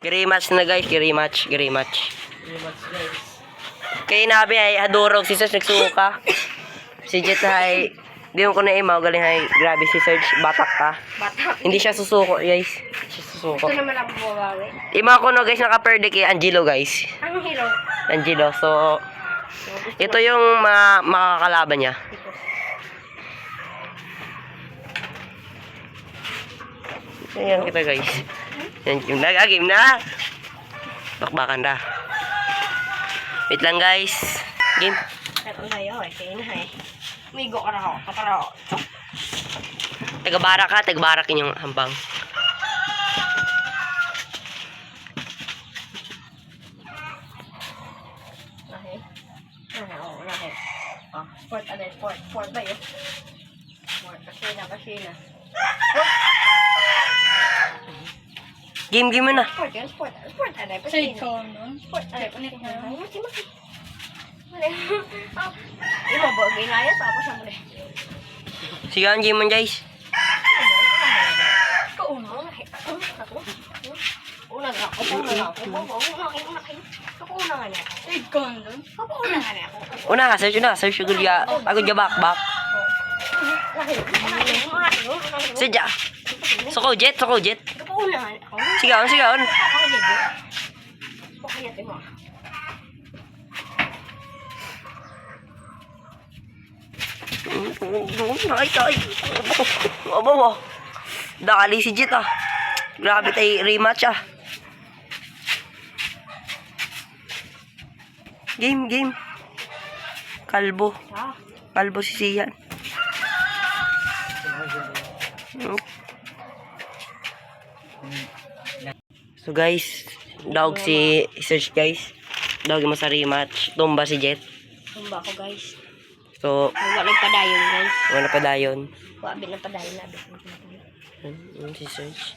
Rematch na guys, rematch. Rematch guys. Kaya nabi ay adorog si Serge nagsuka. Si Jet ay di ko na imaw galing ay grabe si Serge batak ka. Batak. Hindi siya susuko guys. Siya susuko. Ito naman ako bumabawi. Ima ko no guys naka-perde kay Angelo guys. Anong hero? Angelo. So ito yung makakalaban niya. Ayan kita guys. Yan, game na. Bakbakan na. Wait lang guys. Game. Ito na yun. Kaya na eh. Migo ka na ako. Katara ako. Taga-barak yung hambang. Lahi. Oo, lahi. Oh, sport ano yun? Sport ba yun? Sport. Kasina. Game mo na. Sport yun, sport. Sport ano yun? Side ko nun. Sport ano yun? Ay, maki. Imo ba? Ginaya tapos ang muli. Sige ang game mo guys. Ikaw una. Ako. Una nga ako. Ako una nga niya. Side ko nun. Ako una nga niya. Una ka, search na. Search yung gulya. Ako dya bakbak. Sadya. Soko jet. Ako una nga niya. Sigaon. Ako ligo. Pakayatin mo. Ay. Aba. Dali si Jet ah. Grabe tayo rematch ah. Game. Kalbo si Sian. So guys, dog si Serge guys. Dog mo sa rematch. Tumba si Jet. Tumba ko guys. So, Wala nagpadayon guys. wala pa dayon. Wabi na padayon na. Si Serge.